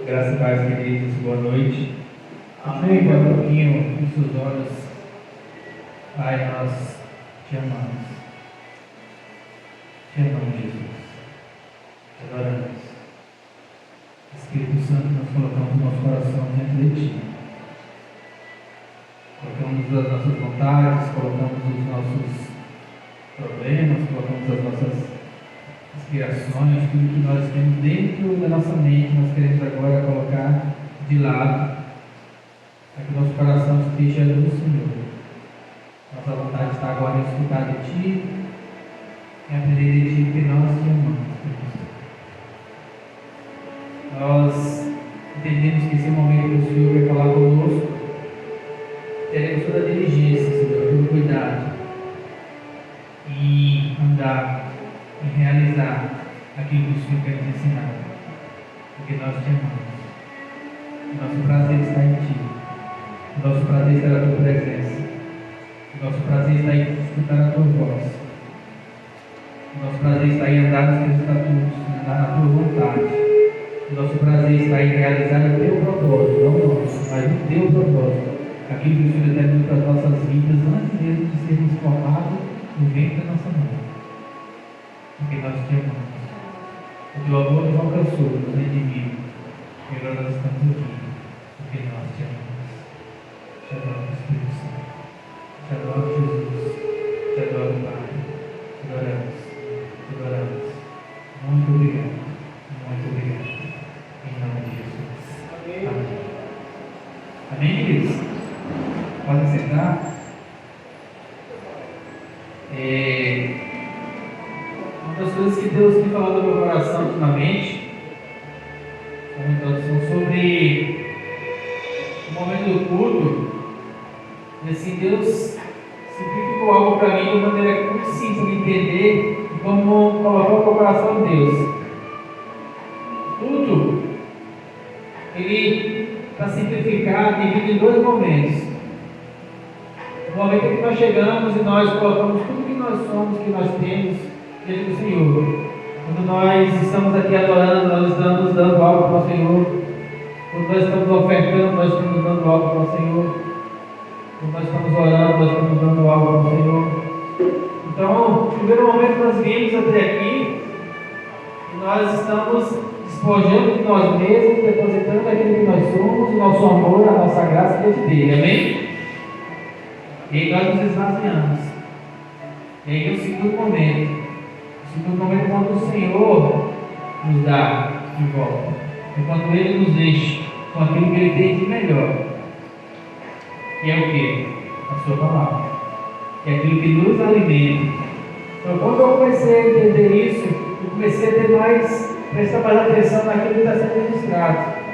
Graças a Deus, queridos, boa noite. Amém. Fica um pouquinho em seus olhos. Pai, nós te amamos. Te amamos, Jesus. Te adoramos. Espírito Santo, nós colocamos o nosso coração diante de Ti. Colocamos as nossas vontades, colocamos os nossos problemas, colocamos as nossas inspirações, tudo que nós temos dentro da nossa mente, nós queremos agora colocar de lado, para que o nosso coração esteja no Senhor. Nossa vontade está agora em escutar de Ti, em aprender de Ti, porque nós te amamos. Nós entendemos que esse momento que o Senhor vai falar conosco, teremos toda a diligência, Senhor, todo o cuidado em andar, em realizar aquilo que o Senhor quer nos ensinar, porque nós te amamos. Nosso prazer está em Ti, nosso prazer está na Tua presença, nosso prazer está em escutar a Tua voz, nosso prazer está em andar nos Teus estatutos, em andar na Tua vontade. Nosso prazer está em realizar o Teu propósito, não o nosso, mas o Teu propósito. Aquilo que o Senhor determinou para as nossas vidas antes mesmo de sermos formados no ventre da nossa mãe. Porque nós te amamos. O Teu amor nos alcançou, nos redimiu. E agora nós estamos aqui, porque nós te amamos. Te adoro, Espírito Santo. Te adoro, Jesus. Te adoro, Pai. Te adoramos. Te adoramos. Muito obrigado. Muito obrigado. Em nome de Jesus. Amém. Amém, queridos? Podem sentar. Uma das coisas que Deus tem falado no meu coração ultimamente são sobre o momento do culto. E assim, Deus simplificou algo para mim de maneira muito simples de entender e como colocar o meu coração em Deus. O culto, ele está simplificado, dividido em dois momentos. O momento em que nós chegamos e nós colocamos tudo que nós somos, que nós temos diante do Senhor. Quando nós estamos aqui adorando, nós estamos dando algo para o Senhor. Quando nós estamos ofertando, nós estamos dando algo para o Senhor. Quando nós estamos orando, nós estamos dando algo para o Senhor. Então, no primeiro momento nós viemos até aqui e nós estamos despojando de nós mesmos, depositando aquilo que nós somos, o nosso amor, a nossa graça diante dele. Amém? E aí nós nos esvaziamos. E aí o segundo momento é quando o Senhor nos dá de volta. É quando Ele nos deixa com aquilo que Ele tem de melhor. Que é o quê? A Sua palavra. Que é aquilo que nos alimenta. Então quando eu comecei a entender isso, eu comecei a prestar mais atenção naquilo que está sendo registrado.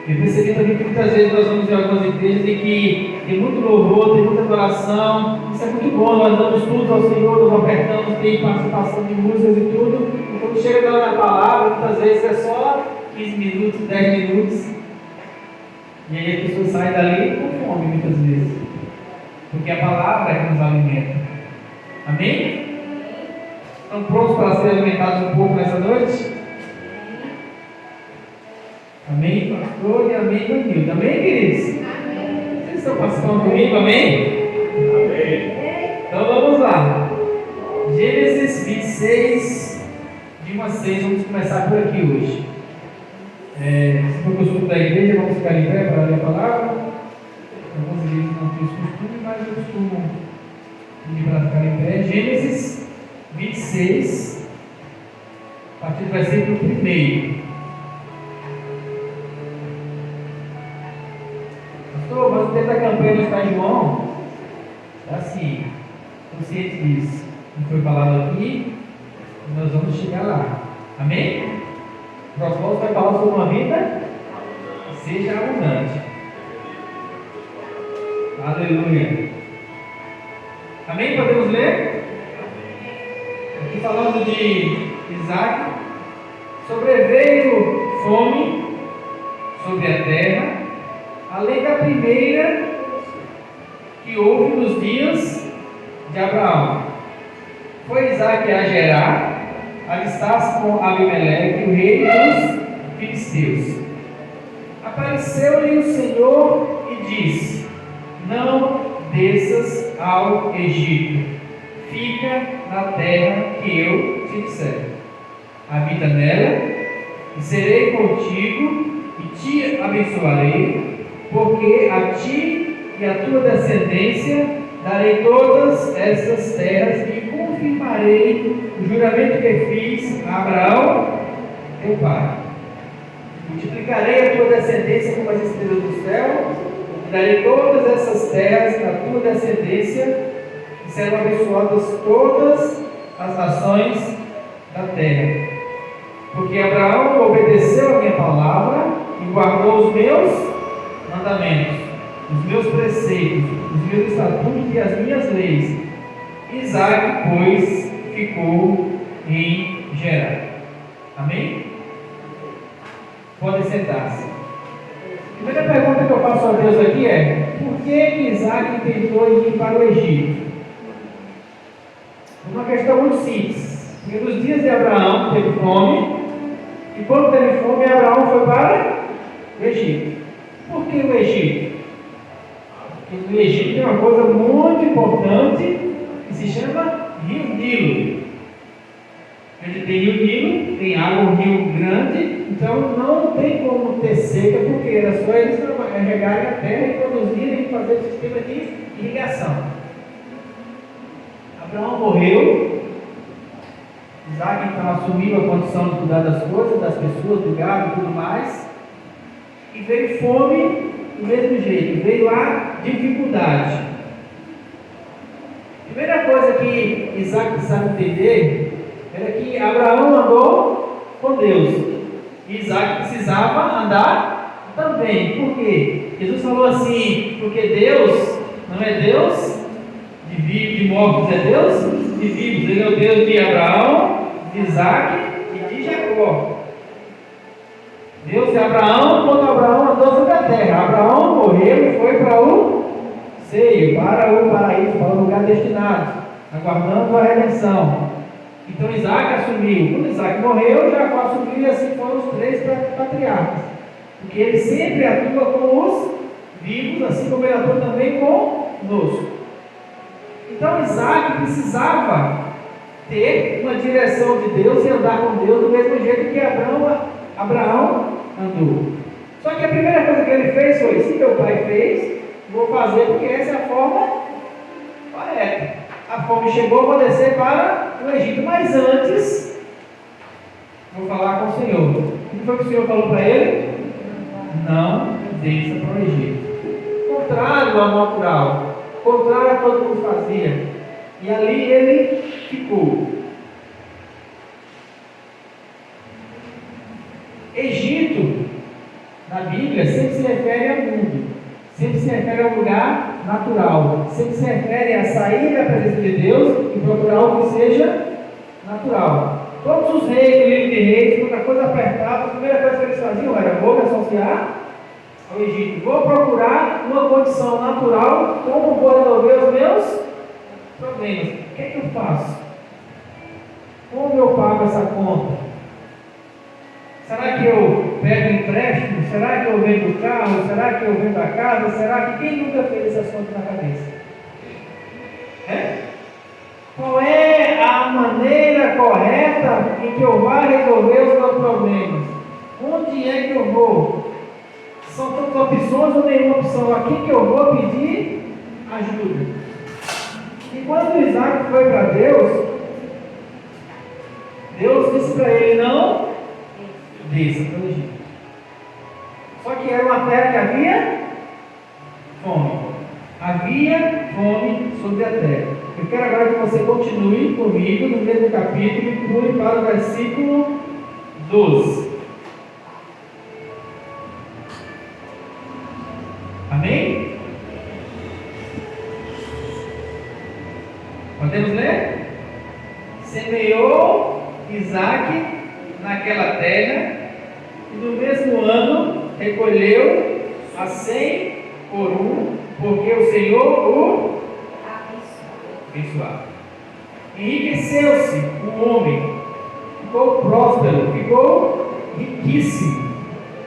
Eu percebi também que muitas vezes nós vamos em algumas igrejas em que tem muito louvor, tem muita adoração, isso é muito bom, nós damos tudo ao Senhor, nos ofertamos, tem participação de músicas e tudo, e quando chega na hora da palavra, muitas vezes é só 15 minutos, 10 minutos, e aí a pessoa sai dali com fome muitas vezes, porque a palavra é que nos alimenta. Amém? Estão prontos para ser alimentados um pouco nessa noite? Amém, pastor, e amém, Danildo. Amém, queridos? Amém. Vocês estão participando comigo? Amém? Amém. Então vamos lá. Gênesis 26, de 1 a 6. Vamos começar por aqui hoje. Se for costume da igreja, vamos ficar em pé para ler a palavra. Algumas igrejas não têm esse costume, mas eu costumo pedir para ficar em pé. Gênesis 26, a partir do versículo 1. Mas o tempo da campanha está em João, é assim, consciente disso. Não foi falado aqui, nós vamos chegar lá. Amém? O propósito vai falar sobre uma vida que seja abundante. Aleluia. Amém? Podemos ler? Aqui falando de Isaac. Sobreveio fome sobre a terra, além da primeira que houve nos dias de Abraão. Foi Isaac a Gerar, alistar-se com Abimeleque, o rei dos filisteus. Apareceu-lhe o Senhor e disse: não desças ao Egito, fica na terra que eu te disser. Habita nela, e serei contigo, e te abençoarei, porque a ti e à tua descendência darei todas essas terras, e confirmarei o juramento que fiz a Abraão, teu pai. Multiplicarei a tua descendência como as estrelas do céu, e darei todas essas terras à tua descendência, e serão abençoadas todas as nações da terra. Porque Abraão obedeceu a minha palavra e guardou os meus mandamentos, os meus preceitos, os meus estatutos e as minhas leis. Isaque, pois, ficou em Gerar. Amém? Podem sentar-se. A primeira pergunta que eu faço a Deus aqui é: por que Isaque tentou ir para o Egito? Uma questão muito simples. Porque nos dias de Abraão teve fome, e quando teve fome, Abraão foi para o Egito. Por que o Egito? Porque no Egito tem uma coisa muito importante que se chama Rio Nilo. Onde tem Rio Nilo, tem água, um rio grande, então não tem como ter seca, porque era só eles regarem a terra e produzirem e fazer o sistema de irrigação. Abraão morreu, Isaque então assumiu a condição de cuidar das coisas, das pessoas, do gado e tudo mais, e veio fome do mesmo jeito, veio a dificuldade. A primeira coisa que Isaque precisava entender era que Abraão andou com Deus, e Isaque precisava andar também. Por quê? Jesus falou assim: porque Deus não é Deus de vivos, de mortos, é Deus de vivos. Ele é o Deus de Abraão, de Isaque e de Jacó. Deus de Abraão, quando Abraão andou sobre a terra, Abraão morreu e foi para o seio, para o paraíso, para o lugar destinado, aguardando a redenção. Então Isaque assumiu. Quando Isaque morreu, Jacó assumiu, e assim foram os três patriarcas. Porque ele sempre atua com os vivos, assim como ele atua também conosco. Então Isaque precisava ter uma direção de Deus e andar com Deus do mesmo jeito que Abraão andou. Só que a primeira coisa que ele fez foi: se meu pai fez, vou fazer, porque essa é a forma correta. A fome chegou, vou descer para o Egito. Mas antes, vou falar com o Senhor. O que foi que o Senhor falou para ele? Não desça para o Egito. Contrário ao natural, contrário a todo mundo fazia. E ali ele ficou. Egito, na Bíblia, sempre se refere ao mundo, sempre se refere a um lugar natural, sempre se refere a sair da presença de Deus e procurar algo que seja natural. Todos os reis, do livro de Reis, quando a coisa apertava, a primeira coisa que eles faziam era: vou me associar ao Egito, vou procurar uma condição natural, como vou resolver os meus problemas. O que é que eu faço? Como eu pago essa conta? Será que eu pego empréstimo? Será que eu vendo o carro? Será que eu vendo a casa? Será que quem nunca fez essas contas na cabeça? Qual é a maneira correta em que eu vou resolver os meus problemas? Onde é que eu vou? São tantas opções ou nenhuma opção? Aqui que eu vou pedir ajuda. E quando Isaque foi para Deus, Deus disse para ele: não desça para o Egito. Só que era uma terra que havia fome. Havia fome sobre a terra. Eu quero agora que você continue comigo no mesmo capítulo e pule para o versículo 12. Amém? Podemos ler? Semeou Isaque naquela terra, e no mesmo ano recolheu a 100 por um, porque o Senhor o abençoava. Enriqueceu-se o homem, ficou próspero, ficou riquíssimo.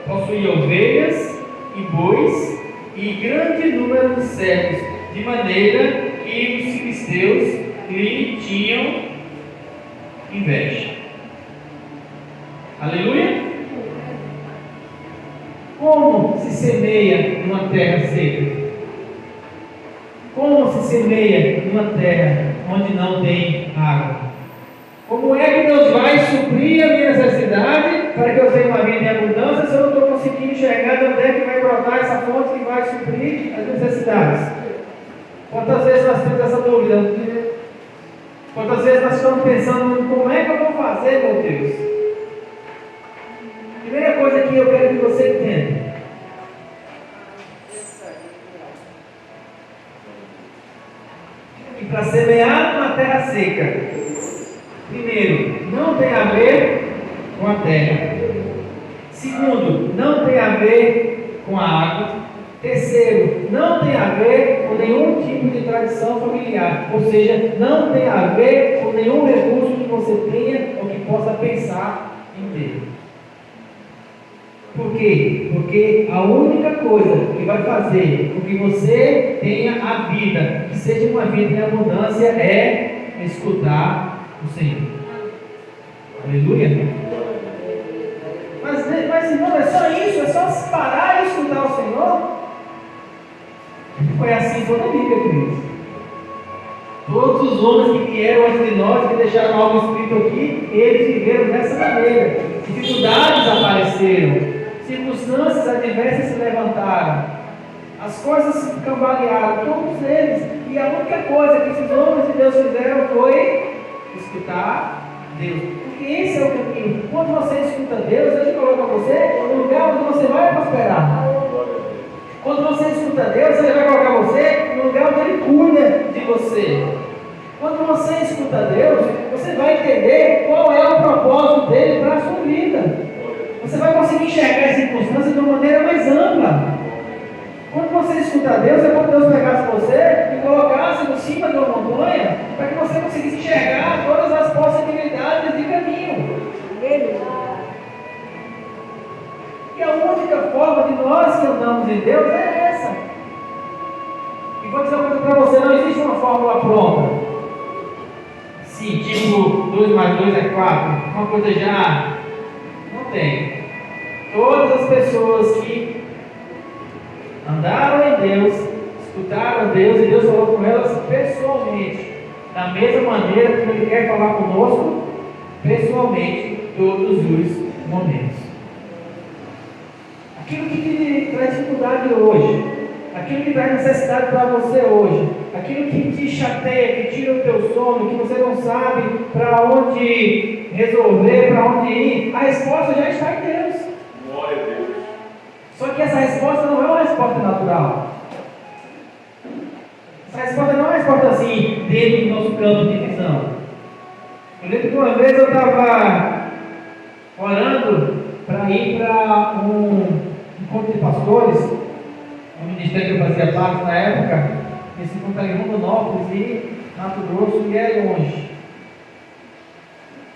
possuía ovelhas e bois e grande número de servos, de maneira que os filisteus lhe tinham inveja. Aleluia? Como se semeia numa terra seca? Como se semeia numa terra onde não tem água? Como é que Deus vai suprir a minha necessidade para que eu tenha uma vida em abundância se eu não estou conseguindo enxergar de onde é que vai brotar essa fonte que vai suprir as necessidades? Quantas vezes nós temos essa dúvida? Quantas vezes nós estamos pensando, como é que eu vou fazer, meu Deus? Primeira coisa que eu quero que você entenda. E para semear numa terra seca, primeiro, não tem a ver com a terra. Segundo, não tem a ver com a água. Terceiro, não tem a ver com nenhum tipo de tradição familiar. Ou seja, não tem a ver com nenhum recurso que você tenha ou que possa pensar em ter. Por quê? Porque a única coisa que vai fazer com que você tenha a vida, que seja uma vida em abundância, é escutar o Senhor. Aleluia. Mas irmão, é só isso? É só parar e escutar o Senhor? Foi assim toda a Bíblia, queridos. Todos os homens que vieram antes de nós, que deixaram algo escrito aqui, eles viveram dessa maneira. Dificuldades apareceram, circunstâncias adversas se levantaram, as coisas se cambalearam, todos eles. E a única coisa que esses homens de Deus fizeram foi escutar Deus. Porque esse é o caminho. Quando você escuta Deus, Ele coloca você no lugar onde você vai prosperar. Quando você escuta Deus, Ele vai colocar você no lugar onde Ele cuida de você. Quando você escuta Deus, você vai entender qual é o propósito dele para a sua vida. Você vai conseguir enxergar as circunstâncias de uma maneira mais ampla. Quando você escuta Deus, é como Deus pegasse você e colocasse no cima de uma montanha para que você conseguisse enxergar todas as possibilidades de caminho. E a única forma de nós que andamos em Deus é essa. E vou dizer uma coisa para você, não existe uma fórmula pronta. Sim, tipo 2 mais 2 é 4. Uma coisa já não tem. Todas as pessoas que andaram em Deus, escutaram Deus e Deus falou com elas pessoalmente, da mesma maneira que Ele quer falar conosco pessoalmente todos os momentos. Aquilo que te traz dificuldade hoje, aquilo que traz necessidade para você hoje, aquilo que te chateia, que tira o teu sono, que você não sabe para onde resolver, para onde ir, a resposta já está em Deus. Glória a Deus. Só que essa resposta não é uma resposta natural. Essa resposta não é uma resposta assim, dentro do nosso campo de visão. Eu lembro que uma vez eu estava orando para ir para um encontro de pastores, um ministério que eu fazia parte na época, esse encontro em Rondonópolis e Mato Grosso, e é longe.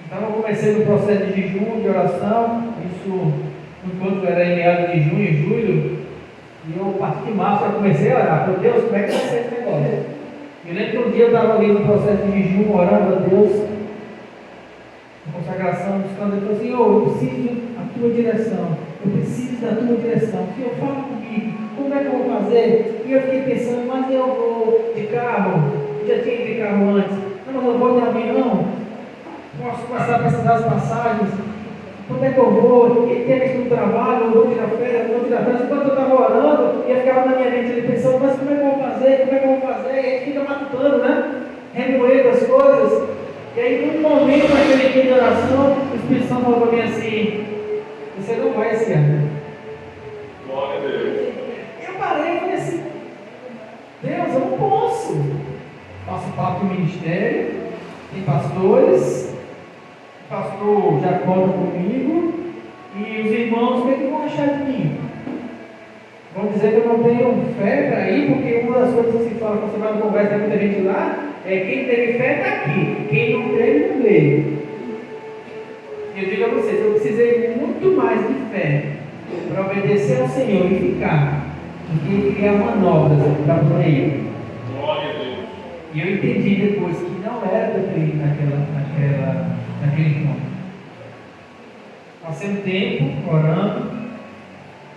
Então eu comecei no processo de jejum, de oração, isso enquanto era em meados de junho e julho, e eu, a partir de março, eu comecei a orar, falei, Deus, como é que vai ser esse negócio? Eu lembro que um dia eu estava ali no processo de jejum, orando a Deus, consagração, buscando, ele falou, Senhor, eu preciso da tua direção, eu preciso da tua direção, Senhor, fala comigo, como é que eu vou fazer? E eu fiquei pensando, mas eu vou de carro, eu já tinha ido de carro antes, não, mas eu vou de avião, posso começar a precisar das passagens, como é que eu vou? E tem a questão do trabalho, eu vou tirar férias, eu vou tirar férias. Enquanto eu estava orando, ia ficar na minha mente ele pensando, mas como é que eu vou fazer? Como é que eu vou fazer? E aí fica matutando, né? Remoendo as coisas. E aí, num momento naquele dia de oração, o Espírito Santo falou para mim assim: você não vai esse ano. Glória a Deus. Eu parei e falei assim: Deus, eu não posso. Faço parte do ministério, tem pastores. O pastor já conta comigo e os irmãos, o que vão achar de mim? Vão dizer que eu não tenho fé para ir, porque uma das coisas que se fala quando você vai na conversa com muita gente lá é quem teve fé está aqui, quem não teve, não veio. E eu digo a vocês, eu precisei muito mais de fé para obedecer ao Senhor e ficar, do que criar manobras para poder ir. Glória a Deus. E eu entendi depois que não era para eu ir naquele encontro. Passei um tempo orando,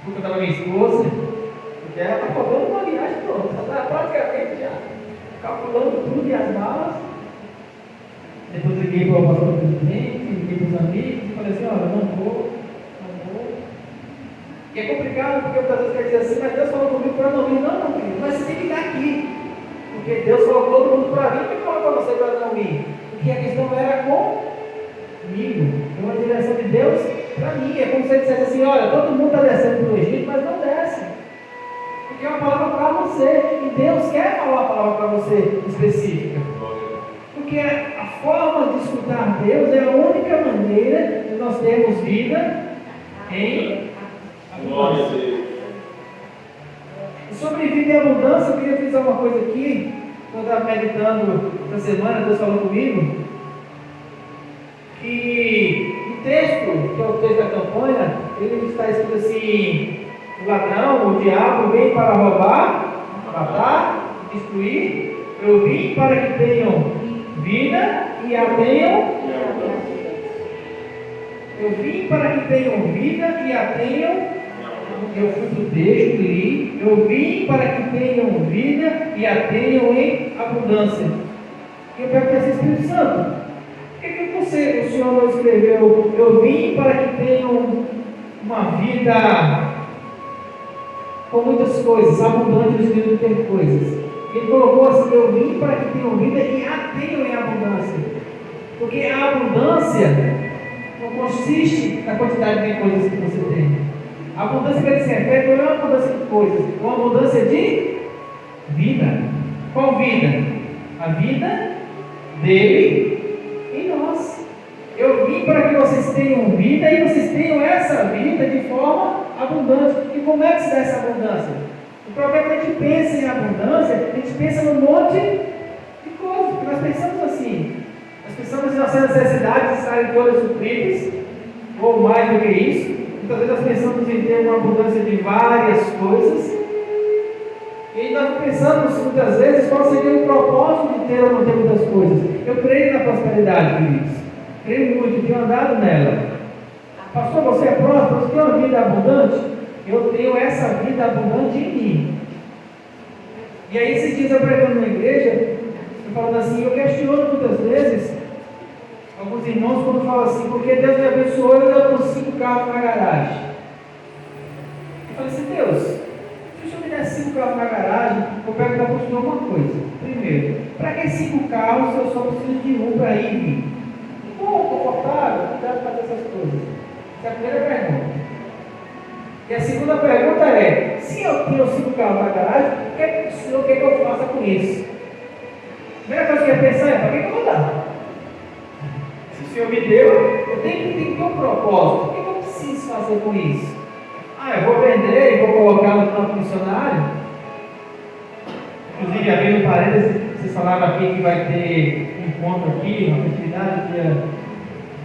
fui contar para minha esposa, porque ela está cobrando uma viagem toda, ela está praticamente já calculando tudo e as malas. Depois liguei para o pastor presidente, liguei para os amigos e falei assim: olha, não vou. E é complicado porque muitas vezes quer dizer assim, mas Deus falou comigo para não ir. Não, filho, mas você tem que estar aqui. Porque Deus falou todo mundo para vir, e falou para você para não ir. Porque a questão era comigo. É uma direção de Deus para mim. É como se ele dissesse assim: olha, todo mundo está descendo para o Egito, mas não desce. Porque é uma palavra para você. E Deus quer falar uma palavra para você específica. Porque a forma de escutar Deus é a única maneira de nós termos vida em abundância. E sobre vida em abundância, eu queria frisar uma coisa aqui. Quando eu estava meditando essa semana, Deus falou comigo que o texto, que é o texto da campanha, ele está escrito assim: o ladrão, o diabo vem para roubar, matar, destruir. Eu vim para que tenham vida e a tenham. Eu vim para que tenham vida e a tenham. Eu fui do texto, li. Eu vim para que tenham vida e a tenham em abundância. E eu pergunto assim: Espírito Santo, por que o Senhor não escreveu: eu vim para que tenham uma vida com muitas coisas, abundante no sentido de ter coisas? Ele colocou assim: eu vim para que tenham vida e a tenham em abundância. Porque a abundância não consiste na quantidade de coisas que você tem. A abundância que ele se refere não é uma abundância de coisas, é uma abundância de vida. Qual vida? A vida dele em nós. Eu vim para que vocês tenham vida e vocês tenham essa vida de forma abundante. E como é que se dá essa abundância? O problema é que a gente pensa em abundância, a gente pensa num monte de coisas, porque nós pensamos assim. Nós pensamos em nossas necessidades estarem todas supridas, ou mais do que isso. Muitas vezes nós pensamos em ter uma abundância de várias coisas. E nós não pensamos muitas vezes qual seria o propósito de ter ou não ter muitas coisas. Eu creio na prosperidade, queridos. Creio muito, tenho andado nela. Pastor, você é próspero, você tem uma vida abundante? Eu tenho essa vida abundante em mim. E aí esses dias eu pregando na igreja, eu falando assim, eu questiono muitas vezes alguns irmãos quando falam assim: porque Deus me abençoou e eu estou 5 carros na garagem. Eu falei assim: Deus, se o Senhor me der 5 carros na garagem, eu perguntar para o Senhor uma coisa. Primeiro, para que 5 carros se eu só preciso de um para ir e vir? Bom, confortável, não dá para fazer essas coisas. Essa é a primeira pergunta. E a segunda pergunta é: se eu tenho 5 carros na garagem, o que o Senhor quer que eu faça com isso? A primeira coisa que eu ia pensar é: para que eu vou dar? Se o Senhor me deu, eu tenho que ter um propósito. O que eu preciso fazer com isso? Eu vou vender e vou colocar no campo missionário. Inclusive, abrindo parênteses, vocês falaram aqui que vai ter um encontro aqui, uma festividade dia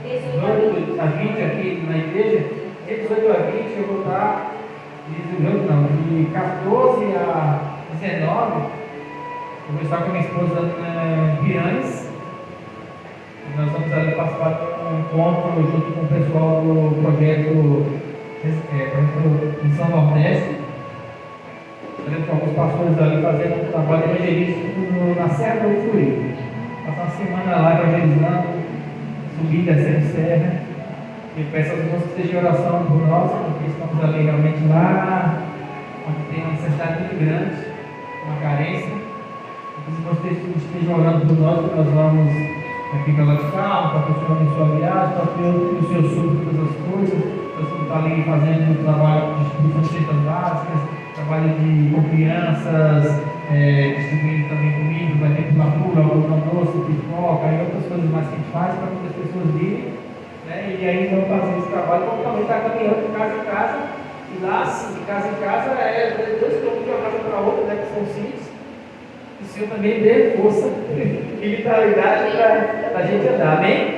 18 a 20 aqui na igreja. De 18 a 20 eu vou estar de 14 a 19. Eu vou estar com a minha esposa em Piranhas. Nós vamos ali participar de um encontro junto com o pessoal do projeto Missão Nordeste. Estaremos com alguns pastores ali fazendo um trabalho evangelístico na Serra do Furi. Passar uma semana lá evangelizando, subir e descendo serra. E peço aos irmãos que estejam em oração por nós, porque estamos ali realmente lá, onde tem uma necessidade muito grande, uma carência. Os irmãos estejam orando por nós, que nós vamos aqui pela de carro, para que o Senhor abençoe a viagem, para que o Senhor supra todas as coisas. Nós vamos estar ali fazendo um trabalho de distribuição de cestas básicas, trabalho com crianças, distribuindo também comida, vai ter pulatura, algodão doce, pipoca e outras coisas mais que a gente faz para que as pessoas virem. E aí vamos fazer esse trabalho, vamos também estar caminhando de casa em casa. E lá, sim, de casa em casa, 2 quilômetros de uma casa para outra, que são sítios. O Senhor também dê força e vitalidade para a gente andar, amém?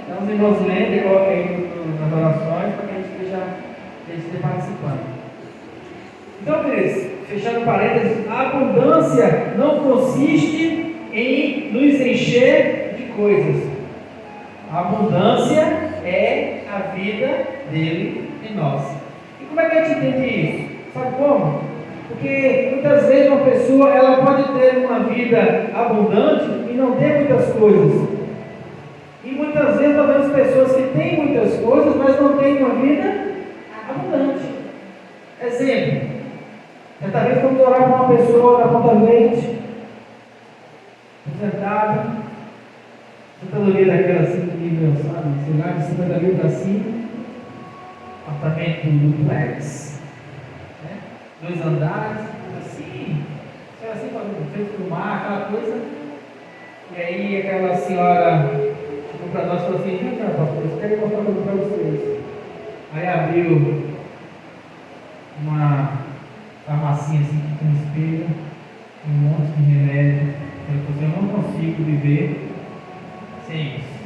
Então, os irmãos lembram e coloquem aí nas orações para que a gente esteja e a gente esteja participando. Então, queridos, fechando parênteses, a abundância não consiste em nos encher de coisas. A abundância é a vida dele em nós. E como é que a gente entende isso? Sabe como? Porque muitas vezes uma pessoa ela pode ter uma vida abundante e não ter muitas coisas. E muitas vezes nós vemos pessoas que têm muitas coisas, mas não têm uma vida abundante. Exemplo, certa vez vamos orar para uma pessoa da Ponta Verde, apresentada, Santa daquela assim, nível, sabe, sei lá, de 50 mil para cima, apartamento duplex, né? 2 andares, assim, feito do mar, aquela coisa. E aí aquela senhora chegou para nós e falou assim: vem cá, pastor, eu quero mostrar uma coisa para vocês. Aí abriu uma farmacinha assim que tem um espelho, um monte de remédio. Ele falou assim: eu não consigo viver sem isso.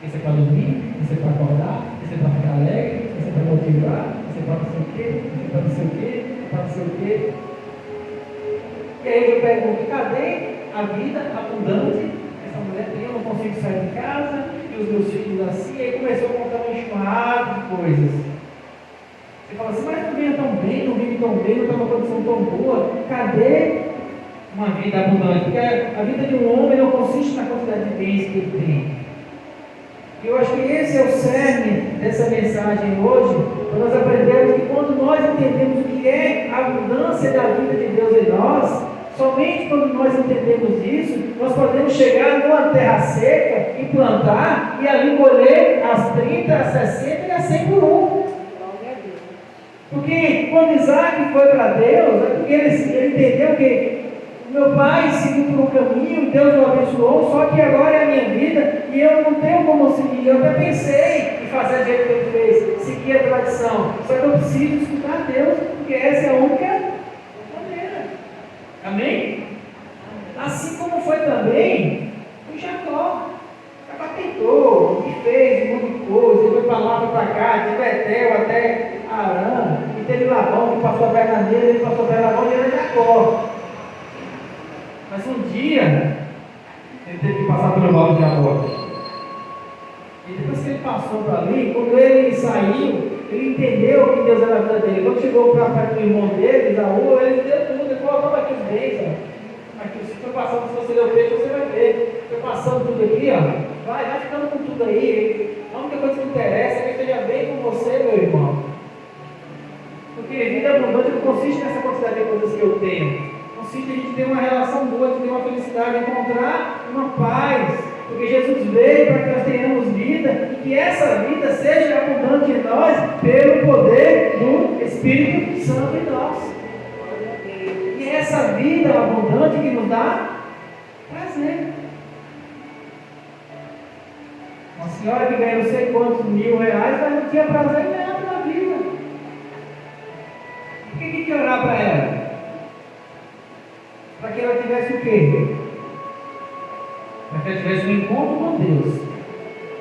Esse é para dormir, esse é para acordar, esse é para ficar alegre, esse é para motivar, esse é para não sei o quê, esse é para não sei o quê, para não sei o quê. E aí eu pergunto: cadê a vida abundante que essa mulher tem? Eu não consigo sair de casa, e os meus filhos assim. E aí começou a contar um enxurrado de coisas. Você fala assim: mas não vinha tão bem, não vive tão bem, não está numa condição tão boa. Cadê uma vida abundante? Porque a vida de um homem não consiste na quantidade de bens que ele tem. E eu acho que esse é o cerne dessa mensagem hoje, para nós aprendermos que quando nós entendemos o que é a abundância da vida de Deus em nós, somente quando nós entendemos isso, nós podemos chegar numa terra seca e plantar e ali colher as 30, as 60 e as 100 por um. Porque quando Isaac foi para Deus, é porque ele entendeu que meu pai seguiu por um caminho, Deus o abençoou, só que agora é a minha vida e eu não tenho como seguir. Eu até pensei em fazer do jeito que ele fez, seguir a tradição, só que eu preciso escutar Deus, porque essa é a única maneira. Amém? Assim como foi também o Jacó. Jacó tentou, e fez um monte de coisa, ele foi para lá, foi para cá, de Betel até Arã, e teve Labão que passou a perna nele, ele passou a perna Labão e era Jacó. Mas um dia ele teve que passar pelo vale de Jacó. E depois que ele passou para ali, quando ele saiu, ele entendeu que Deus era a vida dele. Quando chegou para perto do irmão dele, Isaú, ele deu tudo, ele falou: toma aqui os bens, ó. Aqui, se for passando, se você deu peixe, você vai ver. Estou passando tudo aqui, ó. Vai ficando com tudo aí. A única coisa que interessa é que esteja bem com você, meu irmão. Porque vida abundante não consiste nessa quantidade de coisas que eu tenho. Consiste a gente ter uma relação boa, de ter uma felicidade, encontrar uma paz. Porque Jesus veio para que nós tenhamos vida e que essa vida seja abundante em nós pelo poder do Espírito Santo em nós. E é essa vida abundante que nos dá prazer. Uma senhora que ganhou não sei quantos mil reais, mas não tinha prazer em nada na vida. Por que tem que orar para ela? Para que ela tivesse o quê? Para que ela tivesse um encontro com Deus.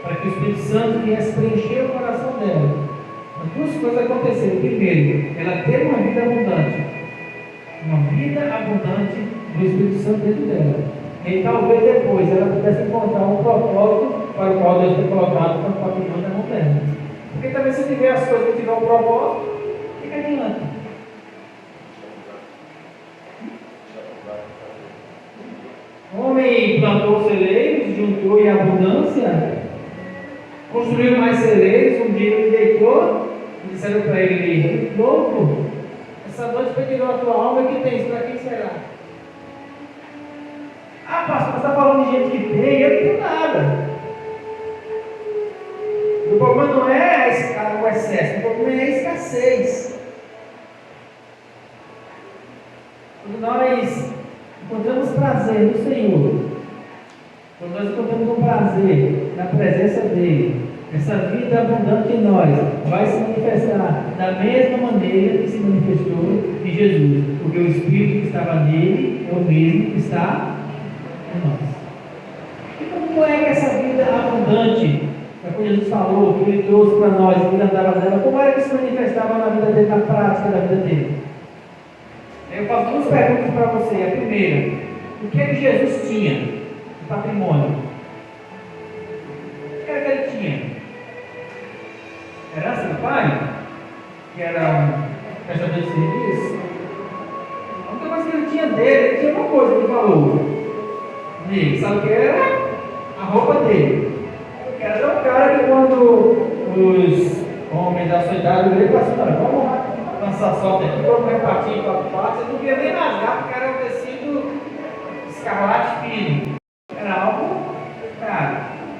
Para que o Espírito Santo viesse preencher o coração dela. As duas coisas aconteceram. Primeiro, ela teve uma vida abundante. Uma vida abundante do Espírito Santo dentro dela. E talvez depois ela pudesse encontrar um propósito para o qual Deus tem colocado para o patrimônio da mão dela. Porque também se tiver as coisas que tiver um propósito, fica adiante. O homem plantou celeiros, juntou em abundância, construiu mais celeiros. Um dia ele deitou e disseram para ele: louco, essa noite pediu a tua alma, que tem isso, para quem será? Ah, pastor, você está falando de gente que tem, eu não tenho nada. O problema não é o excesso, o problema é a escassez. Quando nós encontramos prazer no Senhor, quando nós encontramos um prazer na presença dEle, essa vida abundante em nós vai se manifestar da mesma maneira que se manifestou em Jesus, porque o Espírito que estava nele é o mesmo que está em nós. E como é que essa vida abundante vai Jesus falou, que ele trouxe para nós, que ele andava dela, como era que se manifestava na vida dele, na prática da vida dele? Eu faço duas perguntas para você. A primeira, o que é que Jesus tinha de patrimônio? O que era que ele tinha? Herança do pai? Que era um prestador de serviço? A única coisa que ele tinha dele, ele tinha uma coisa de valor. E sabe o que era? A roupa dele. Era um cara que quando os homens da sua idade dele falaram assim, vamos lançar sorte aqui, vamos repartir em 4 partes, ele não queria nem rasgar, porque era um tecido escarlate fino. Era algo, cara,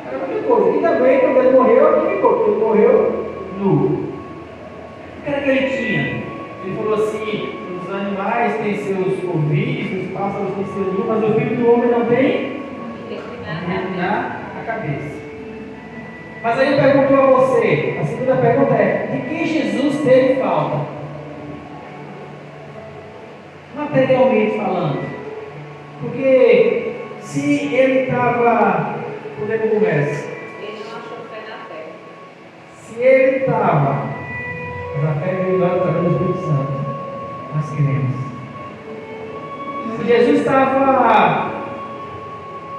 era muita coisa. E também, quando ele morreu, ele ficou, porque ele morreu nu. O que era que ele tinha? Ele falou assim, os animais têm seus corvis, os pássaros têm seus ninhos, mas o filho do homem não tem na cabeça. Mas aí eu pergunto a você, a segunda pergunta é, de quem Jesus teve falta? Materialmente falando. Porque se ele estava, podemos conversar. Ele não achou fé na terra. Se ele estava, mas a fé veio agora através do Espírito Santo, nós cremos. Se Jesus estava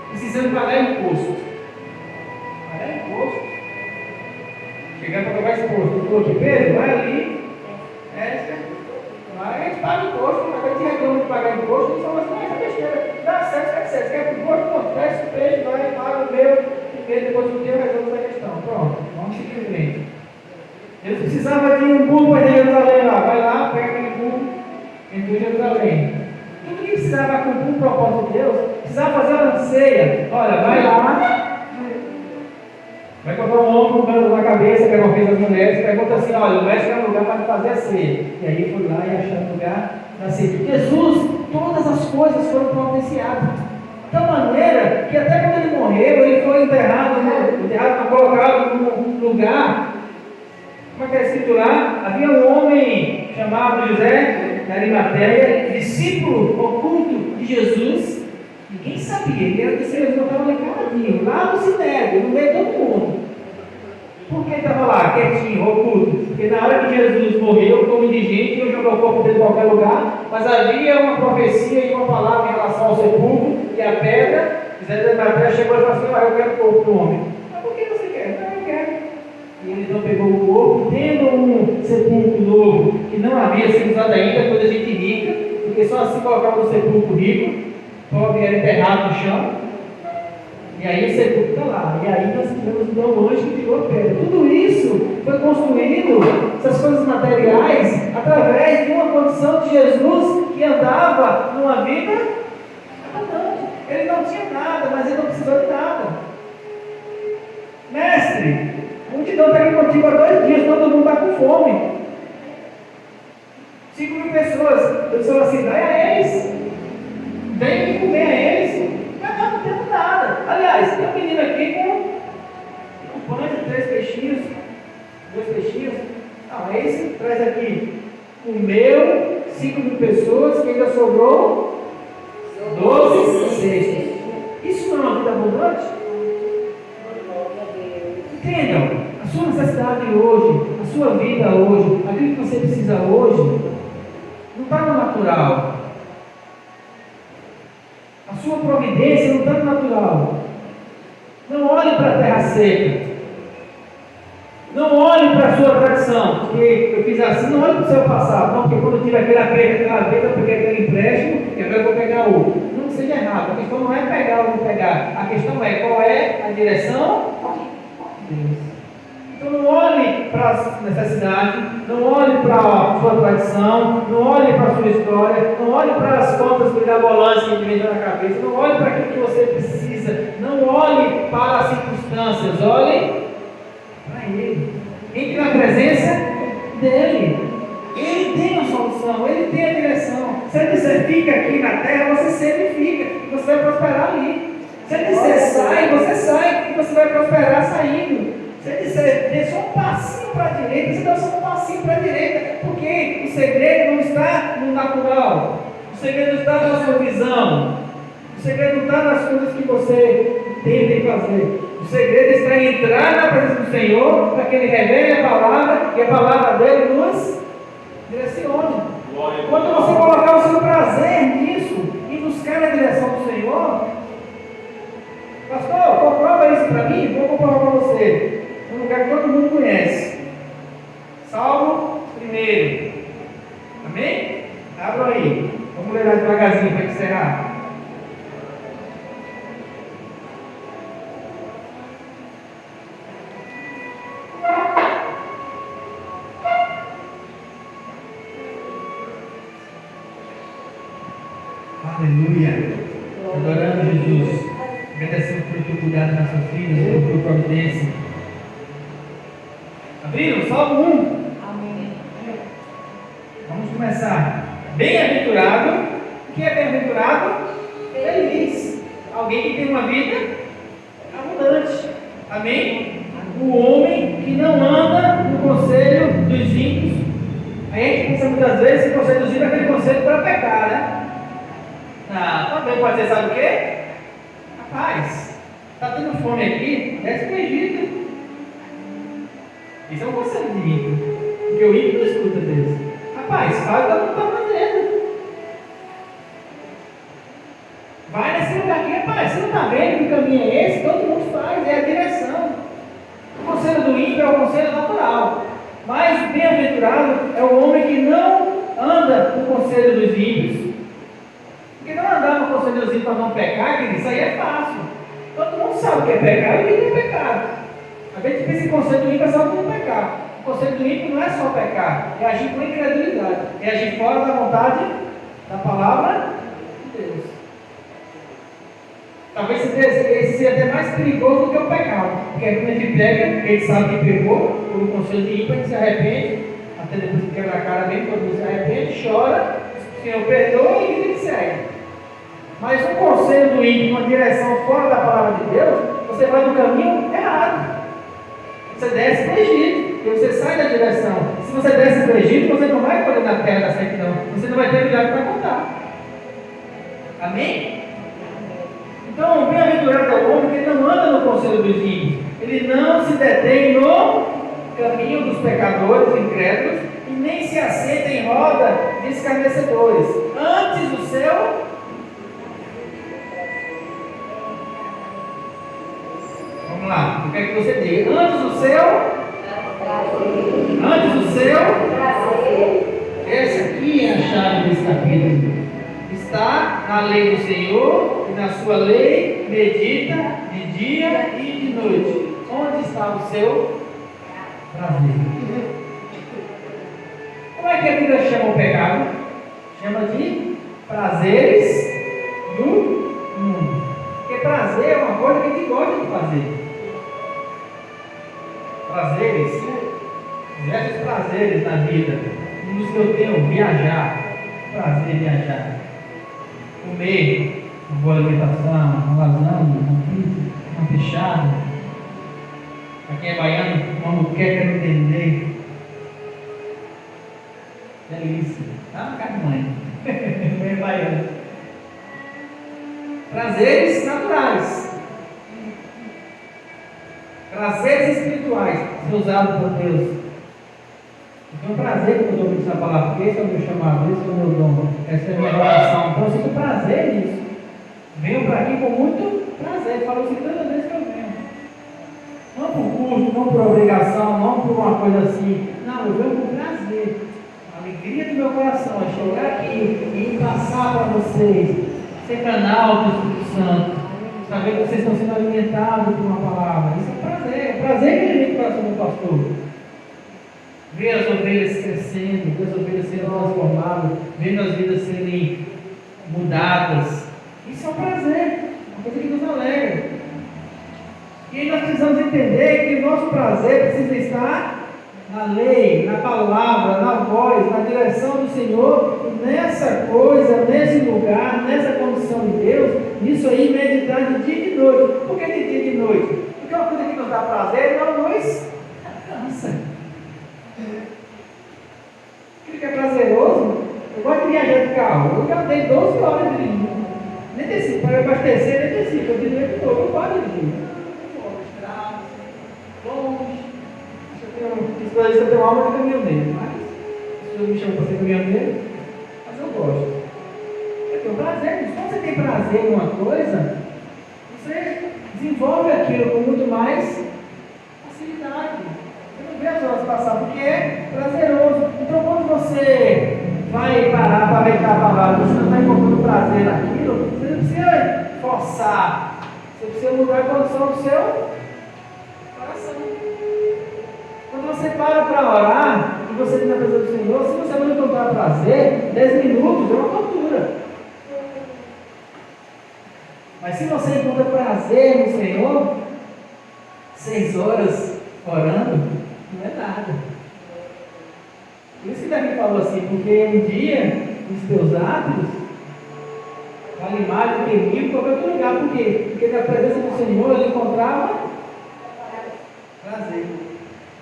precisando pagar imposto, chegar para pagar imposto, ele falou que Pedro, vai ali, a gente paga imposto, mas a gente reclama de pagar imposto, não só mais essa besteira, dá certo, quer imposto, não, traz o peixe, vai, paga o meu, primeiro, depois o teu, resolve essa questão, pronto, vamos seguir em frente. Ele precisava de um burro para Jerusalém lá, vai lá, pega aquele burro, entrou em Jerusalém. Tudo que precisava cumprir um propósito de Deus, precisava fazer uma ceia, olha, vai lá, vai colocar um ombro, um cano na cabeça, que era uma vez das mulheres, pergunta assim, olha, o mestre é um lugar para fazer a ceia. E aí foi lá e achou um lugar da ceia. Jesus, todas as coisas foram providenciadas. De tal maneira que até quando ele morreu, ele foi enterrado, colocado num lugar, como é que é escrito lá? Havia um homem chamado José de Arimateia, discípulo oculto de Jesus. Ninguém sabia, ele era desse mesmo, estava ali caladinho, lá no Sinédrio, no meio de todo mundo. Por que ele estava lá, quietinho, oculto? Porque na hora que Jesus morreu, como indigente, iam jogar o corpo dele em qualquer lugar, mas havia uma profecia e uma palavra em relação ao sepulcro e a pedra. José de Arimateia chegou e falou assim, eu quero o corpo do homem. Mas por que você quer? Não, eu quero. E ele então pegou o corpo, tendo um sepulcro novo, que não havia sido usado ainda, coisa de gente rica, porque só assim colocava no sepulcro rico. Pobre era enterrado no chão, e aí o sepulcro está lá, e aí nós tivemos então um anjo que tirou a pedra. Tudo isso foi construído, essas coisas materiais, através de uma condição de Jesus que andava numa vida abundante. Ele não tinha nada, mas ele não precisou de nada. Mestre, a multidão está aqui contigo há 2 dias, todo mundo está com fome. 5.000 pessoas, eu sou assim, vai a eles. Tem que comer a eles, mas nós não temos nada. Aliás, tem um menino aqui com um pão de 3 peixinhos, 2 peixinhos. Não, esse traz aqui, comeu 5.000 pessoas, que ainda sobrou 12 cestos. Isso não é uma vida abundante? Entendam, a sua necessidade hoje, a sua vida hoje, aquilo que você precisa hoje, não está no natural. A sua providência não está no natural. Não olhe para a terra seca. Não olhe para a sua tradição, porque eu fiz assim, não olhe para o seu passado, não, porque quando eu tive aquela vez eu peguei aquele empréstimo e agora eu vou pegar outro. Não seja errado, a questão não é pegar ou não pegar, a questão é qual é a direção de Deus. Então não olhe para as necessidades, não olhe para a sua tradição, não olhe para a sua história, não olhe para as contas mirabolantes que vem na cabeça, não olhe para aquilo que você precisa, não olhe para as circunstâncias, olhe para Ele. Entre na presença dEle. Ele tem a solução, Ele tem a direção. Se Ele disser fica aqui na terra, você sempre fica, você vai prosperar ali. Se Ele disser sai, você sai, e você vai prosperar saindo. Se Ele disser dê só um passinho para a direita, você dá só um passinho para a direita, porque o segredo não está no natural, o segredo está na sua visão, o segredo não está nas coisas que você tenta fazer. O segredo está em entrar na presença do Senhor, para que Ele revele a palavra e a palavra dele nos direcione. Quando você colocar o seu prazer nisso e buscar a direção do Senhor, pastor, comprova isso para mim, vou comprovar para você. Um lugar que todo mundo conhece. Salmo 1. Amém? Abra aí. Vamos ler lá devagarzinho para encerrar. Aleluia. Adorando Jesus. Agradecemos pelo teu cuidado nas nossas vidas, pela tua providência. Abriram? Salmo 1. Amém. Vamos começar. Bem-aventurado. O que é bem-aventurado? Feliz. Alguém que tem uma vida abundante. Amém? O homem que não anda no conselho dos ímpios. A gente pensa muitas vezes que o conselho dos ímpios é aquele conselho para pecar, né? Também pode ser, sabe o quê? Rapaz, está tendo fome aqui, desce para o Egito. Isso é um conselho de ímpio. Porque o ímpio não escuta Deus. Rapaz, faz o que não está fazendo. Vai nesse lugar aqui, rapaz. Você não está vendo que o caminho é esse? Todo mundo faz, é a direção. O conselho do ímpio é o conselho natural. Mas o bem-aventurado é o homem que não anda no conselho dos ímpios. Porque não andar no conselho dos ímpios para não pecar, querido, isso aí é fácil. Todo mundo sabe o que é pecado e o que não é pecado. A gente pensa em conselho do ímpio é só para não pecar. O conselho do ímpio não é só pecar, é agir com incredulidade, é agir fora da vontade da palavra de Deus. Talvez esse seja até mais perigoso do que o pecado, porque quando a gente pega, a gente sabe que pecou, por um conselho de ímpio, a gente se arrepende, até depois que quebra a cara mesmo, quando você se arrepende, chora, o Senhor perdoa e vida que segue. Mas um conselho do ímpio, uma direção fora da palavra de Deus, você vai no caminho errado. Você desce para o Egito, e você sai da direção. Se você desce para o Egito, você não vai poder na terra da servidão. Você não vai ter milagre para contar. Amém? Então, o bem-aventurado é o homem que não anda no conselho dos ímpios. Ele não se detém no caminho dos pecadores incrédulos e nem se assenta em roda de escarnecedores. Antes o seu... Vamos lá, eu quero que você diga. Antes o seu... Essa aqui é a chave desse capítulo. Está na lei do Senhor e na sua lei medita de dia e de noite. Onde está o seu prazer? Como é que a Bíblia chama o pecado? Chama de prazeres do mundo. Porque prazer é uma coisa que a gente gosta de fazer. Prazeres, diversos prazeres na vida. Um dos que eu tenho, viajar. Prazer viajar. Comer uma boa alimentação, uma lasanha, uma pizza, uma fechada. Para quem é baiano, uma muqueca no dendê. Delícia. Tá na casa de mãe. Quem é baiano. Prazeres naturais. Prazeres espirituais, ser usados por Deus. Eu tenho prazer quando eu ouço essa palavra, porque esse é o meu chamado, esse é o meu dom, essa é a minha oração. Então eu sinto prazer nisso. Venho para aqui com muito prazer, falo isso todas as vezes que eu venho. Não por custo, não por obrigação, não por uma coisa assim. Não, eu venho com prazer. A alegria do meu coração é chegar aqui e passar para vocês, ser canal do Espírito Santo. Saber que vocês estão sendo alimentados por uma palavra. Isso é prazer. É prazer que alimenta o coração do pastor. Ver as ovelhas crescendo, ver as ovelhas sendo transformadas, vendo as vidas serem mudadas. Isso é um prazer, uma coisa que nos alegra. E aí nós precisamos entender que o nosso prazer precisa estar na lei, na palavra, na voz, na direção do Senhor, nessa coisa, nesse lugar, nessa condição de Deus, nisso aí meditar de dia e de noite. Por que de dia e de noite? Porque uma coisa que nos dá prazer não nos cansa. Aquilo que é prazeroso, eu gosto de viajar de carro. Eu já dei 12 horas dirigindo. Nem desci, para eu abastecer, nem desci, eu dirigi de novo, eu paro de dirigir. pessoas dizem que eu tenho alma de caminhoneiro, mas as pessoas me chamam para ser caminhoneiro, mas eu gosto. Eu tenho prazer nisso. Quando você tem prazer em uma coisa, você desenvolve aquilo com muito mais facilidade. Você não vê as horas passar, porque é prazeroso. Então, quando você vai parar para aproveitar a palavra, você não está encontrando prazer naquilo, você não precisa forçar. Você precisa mudar a condição do seu coração. Quando você para orar e você tem na presença do Senhor, se você não encontrar prazer, 10 minutos é uma tortura. Mas se você encontra prazer no Senhor, 6 horas orando, não é nada. Por isso que Davi falou assim, porque um dia, os teus atos, vale mais do que 1000 em qualquer outro lugar. Por quê? Porque na presença do Senhor ele encontrava prazer.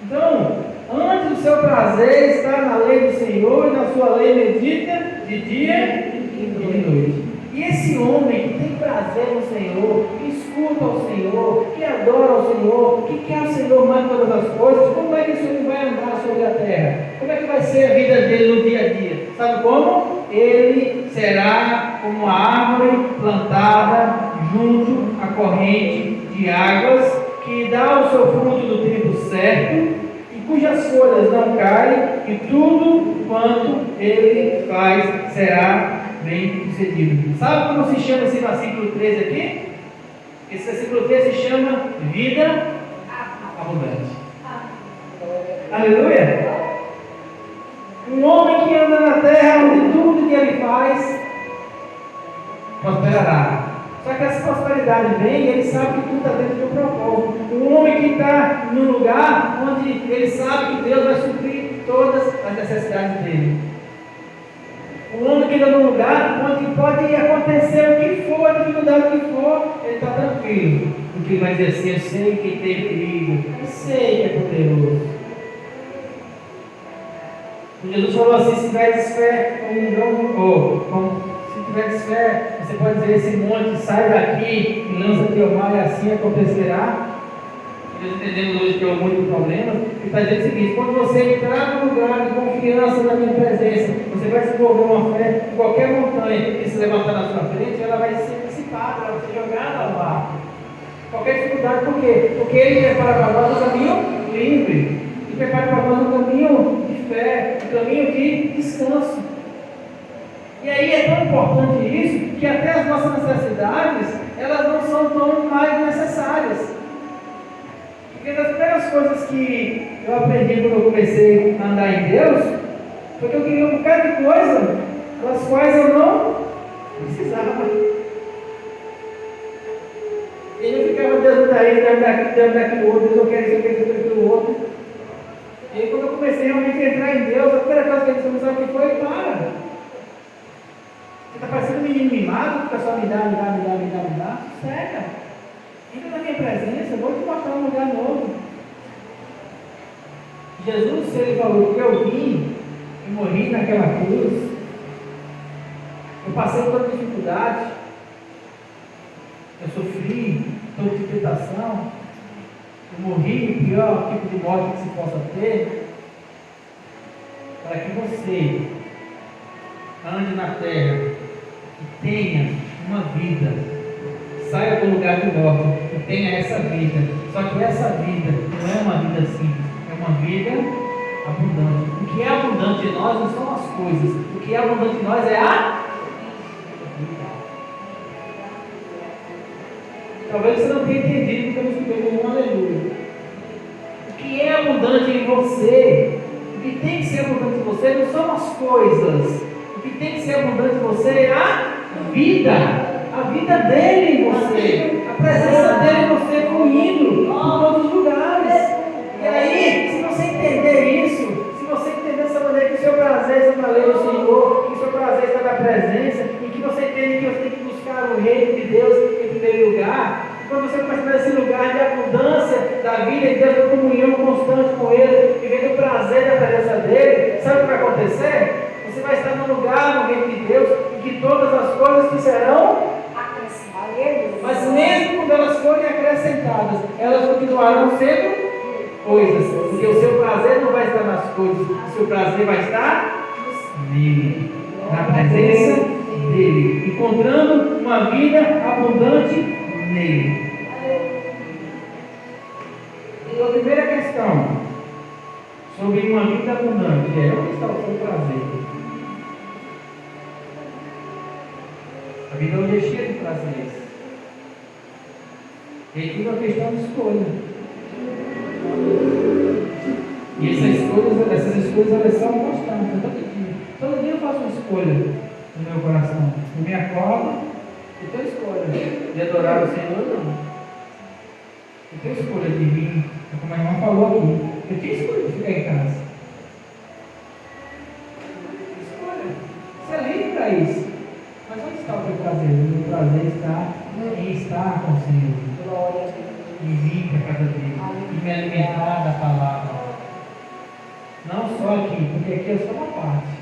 Então, antes do seu prazer estar na lei do Senhor e na sua lei medita de dia e de noite. E esse homem que tem prazer no Senhor, que escuta ao Senhor, que adora ao Senhor, que quer o Senhor mais que todas as coisas, como é que esse homem vai andar sobre a terra? Como é que vai ser a vida dele no dia a dia? Sabe como? Ele será como uma árvore plantada junto à corrente de águas, que dá o seu fruto no tempo certo, e cujas folhas não caem, e tudo quanto ele faz será bem sucedido. Sabe como se chama esse versículo 13 aqui? Esse versículo 13 se chama vida abundante. Aleluia! Um homem que anda na terra onde tudo que ele faz prosperará. Só que essa prosperidade vem e ele sabe que tudo está dentro do propósito. Um homem que está num lugar onde ele sabe que Deus vai suprir todas as necessidades dele. Um homem que está num lugar onde pode acontecer o que for, a dificuldade que for, ele está tranquilo. Porque ele vai dizer assim, eu sei que tem perigo, eu sei que é poderoso. Jesus falou assim, se tiveres fé, se tiveres fé, você pode dizer esse monte, sai daqui e lança-te ao mar, e assim acontecerá. Nós entendemos hoje que é muito problema. Ele está dizendo o seguinte: quando você entrar num lugar de confiança na minha presença, você vai desenvolver uma fé em qualquer montanha que se levantar na sua frente, ela vai ser dissipada, ela vai ser jogada ao mar. Qualquer dificuldade, por quê? Porque ele prepara para nós um caminho livre, ele prepara para nós um caminho de fé, um caminho de descanso. E aí é tão importante isso que até as nossas necessidades, elas não são tão mais necessárias. Porque das primeiras coisas que eu aprendi quando eu comecei a andar em Deus, foi que eu queria um bocado de coisa, das quais eu não precisava. E aí eu ficava, Deus me dá isso, Deus me dá aquilo, Deus me dá aquilo outro, Deus eu quero isso, eu quero isso, eu quero aquilo outro. E aí quando eu comecei realmente a entrar em Deus, a primeira coisa que ele disse, sabe o que foi? Para! Você está parecendo um menino mimado, que o pessoal me dá. Sossega! Entra na minha presença, eu vou te mostrar um lugar novo. Jesus, ele falou que eu vim, eu morri naquela cruz, eu passei por toda dificuldade, eu sofri toda tentação, eu morri o pior tipo de morte que se possa ter, para que você ande na terra e tenha uma vida. Saia do lugar de morte e tenha essa vida. Só que essa vida não é uma vida simples, é uma vida abundante. O que é abundante em nós não são as coisas, o que é abundante em nós é a vida. Talvez você não tenha entendido porque eu não escutei como um aleluia. O que é abundante em você, o que tem que ser abundante em você não são as coisas, o que tem que ser abundante em você é a vida. A vida dele em você, a presença dele em você fluindo por todos os lugares. E aí, se você entender isso, se você entender dessa maneira que o seu prazer está na lei do Senhor, que o seu prazer está na presença, e que você entende que você tem que buscar o reino de Deus em primeiro lugar, quando você começar nesse lugar de abundância da vida de Deus, de comunhão constante com Ele, vivendo o prazer da presença dele, sabe o que vai acontecer? Você vai estar num lugar no reino de Deus em que todas as coisas te serão. Mas mesmo quando elas forem acrescentadas, elas continuarão sendo coisas, porque o seu prazer não vai estar nas coisas, o seu prazer vai estar nele, na presença dele, encontrando uma vida abundante nele. Então, a primeira questão sobre uma vida abundante é: onde está o seu prazer? A vida hoje é cheia de prazeres. E aí tudo é uma questão de escolha. E essas escolhas elas são constantes. Todo dia eu faço uma escolha no meu coração. Eu me acordo e tenho escolha de adorar o Senhor ou não. Eu tenho escolha de vir, como a irmã falou aqui. Eu tinha escolha de ficar em casa. Escolha. Você é livre para isso. Mas onde está o teu prazer? O meu prazer está em estar com o Senhor. Em vir para a casa dele. E me alimentar da palavra. Não só aqui, porque aqui é só uma parte.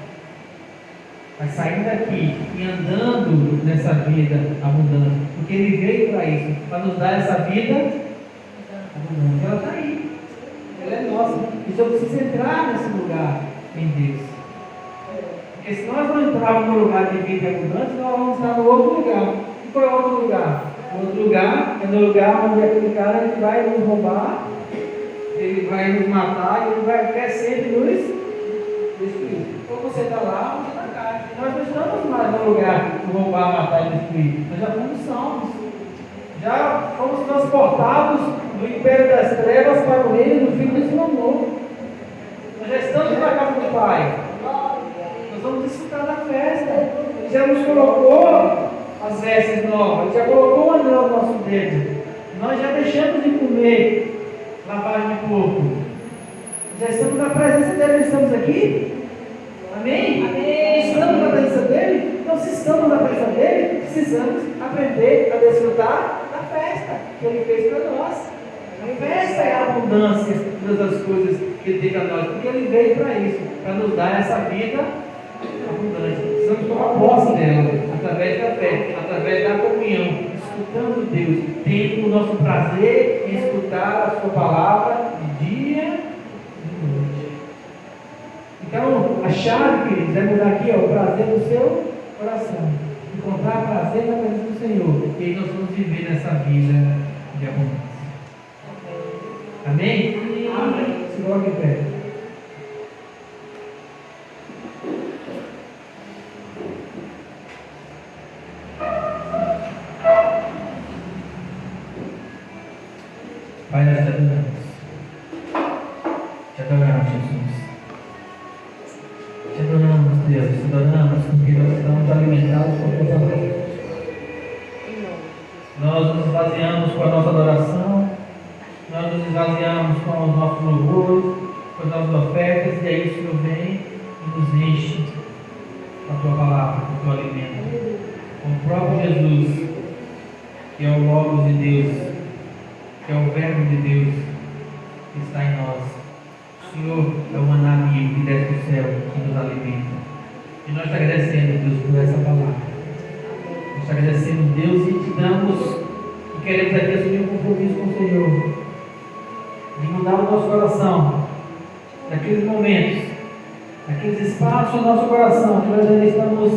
Mas saindo daqui e andando nessa vida abundante. Porque Ele veio para isso, para nos dar essa vida abundante. Ela está aí. Ela é nossa. E só precisa entrar nesse lugar em Deus. Porque se nós não entrarmos no lugar de vida abundante, nós vamos estar no outro lugar. E qual é o outro lugar? O outro lugar é no lugar onde aquele cara ele vai nos roubar, ele vai nos matar, ele vai querer sempre nos destruir. Então você está lá, você está cá. Nós não estamos mais no lugar de roubar, matar e destruir. Nós já fomos salvos. Já fomos transportados do império das trevas para o reino do Filho do seu amor. Nós já estamos na casa do Pai. Nós vamos desfrutar da festa. Ele já nos colocou as vestes novas. Ele já colocou o anel no nosso dedo. Nós já deixamos de comer lavagem de porco. Já estamos na presença dele. Estamos aqui? Amém? Amém. Estamos na presença dele? Então, se estamos na presença dele, precisamos aprender a desfrutar da festa que ele fez para nós. A festa é a abundância de todas as coisas que ele tem para nós, porque ele veio para isso, para nos dar essa vida abundante. Precisamos tomar posse dela, através da fé, através da comunhão, escutando Deus, tendo o nosso prazer em escutar a sua palavra de dia e de noite. Então, a chave, queridos, é mudar aqui, o prazer do seu coração. Encontrar prazer na presença do Senhor. E aí nós vamos viver nessa vida de abundância. Amém? Amém. Se coloque em pé. Pai, nós te adoramos. Te adoramos, Jesus. Te adoramos, Deus. Te adoramos porque nós estamos alimentados com a tua palavra. Nós nos esvaziamos com a nossa adoração. Nós nos esvaziamos com os nossos louvores, com as nossas ofertas. E aí o Senhor vem e nos enche com a tua palavra, com o teu alimento. Com o próprio Jesus, que é o Logos de Deus, que é o Verbo de Deus que está em nós. O Senhor é o maná vivo que desce do céu, que nos alimenta. E nós te agradecemos, Deus, por essa palavra. Nós te agradecemos, Deus, e te damos, e queremos aqui assumir um compromisso com o Senhor, de mudar o nosso coração, naqueles momentos, naqueles espaços do nosso coração, que nós ainda estamos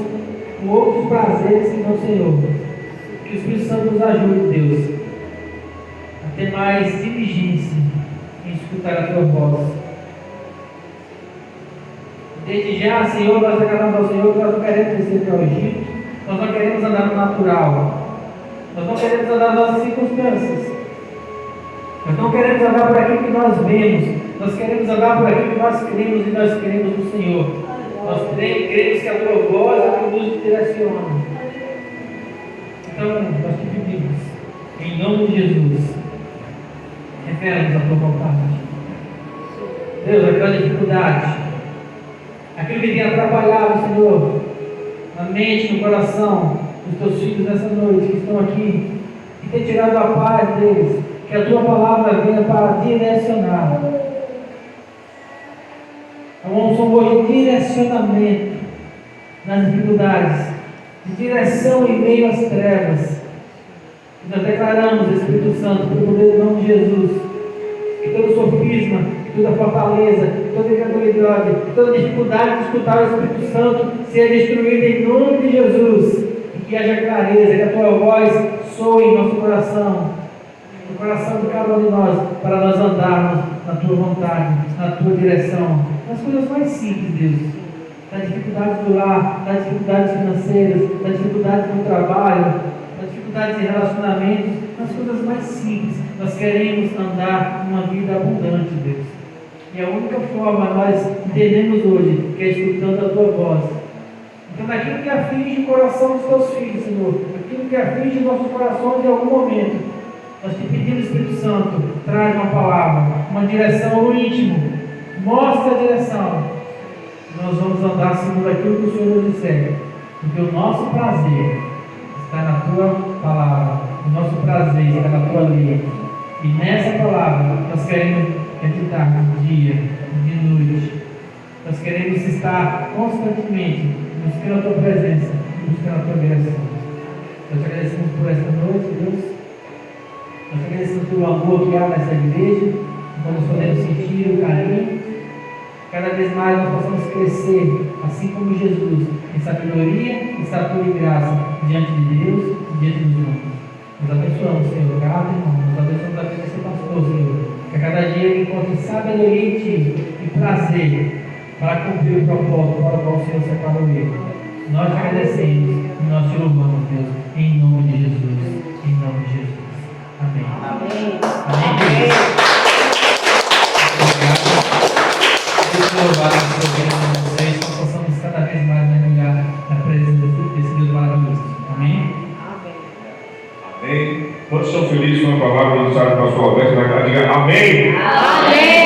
com outros prazeres que não o Senhor. Que o Espírito Santo nos ajude, Deus, a ter mais diligência em escutar a tua voz. Desde já, Senhor, nós declaramos ao Senhor que nós não queremos descer para o Egito, nós não queremos andar no natural, nós não queremos andar nas nossas circunstâncias, nós não queremos andar por aquilo que nós vemos, nós queremos andar por aquilo que nós cremos e nós queremos no Senhor. Nós cremos que a tua voz é que nos direciona. Então, nós te pedimos, em nome de Jesus, revela-nos a tua vontade. Deus, aquela dificuldade, aquilo que tem atrapalhado, Senhor, na mente, no coração dos teus filhos nessa noite, que estão aqui, que tem tirado a paz deles, que a tua palavra venha para direcionar. Então, somos hoje de direcionamento nas dificuldades, de direção em meio às trevas. E nós declaramos, Espírito Santo, pelo poder do nome de Jesus, que todo sofisma, que toda fortaleza, que toda incredulidade, que toda dificuldade de escutar o Espírito Santo seja destruída em nome de Jesus, e que haja clareza, que a tua voz soe em nosso coração, no coração de cada um de nós, para nós andarmos na tua vontade, na tua direção, nas coisas mais simples, Deus, nas dificuldades do lar, nas dificuldades financeiras, nas dificuldades no trabalho, nas dificuldades em relacionamentos, nas coisas mais simples. Nós queremos andar uma vida abundante, Deus. E a única forma nós entendemos hoje que é escutando a tua voz. Então, naquilo que aflige o coração dos teus filhos, Senhor, aquilo que aflige nossos corações em algum momento, nós te pedimos, Espírito Santo, traz uma palavra, uma direção no íntimo, mostra a direção. Nós vamos andar segundo aquilo que o Senhor nos disser, porque o nosso prazer está na tua palavra, o nosso prazer está na tua lei. E nessa palavra nós queremos meditar de dia, de noite. Nós queremos estar constantemente buscando a tua presença, buscando a tua direção. Nós te agradecemos por esta noite, Deus. Nós te agradecemos pelo amor que há nessa igreja, então nós podemos sentir o carinho. Cada vez mais nós possamos crescer, assim como Jesus, em sabedoria, estatura e graça, diante de Deus e diante dos homens. Nós abençoamos, Senhor, cada irmão, nós abençoamos a vida desse pastor, Senhor, que a cada dia ele encontre sabedoria em Ti e prazer para cumprir o propósito para o qual o Senhor separou ele. Nós te agradecemos e nós te louvamos, Deus, em nome de Jesus. Em nome de Jesus. Amém. Amém. Amém. Louvado por vocês, que possamos cada vez mais mergulhar na presença desse Deus maravilhoso. Amém? Amém. Quantos são felizes com a palavra do Sábio Pastor Alberto? Diga amém. Amém.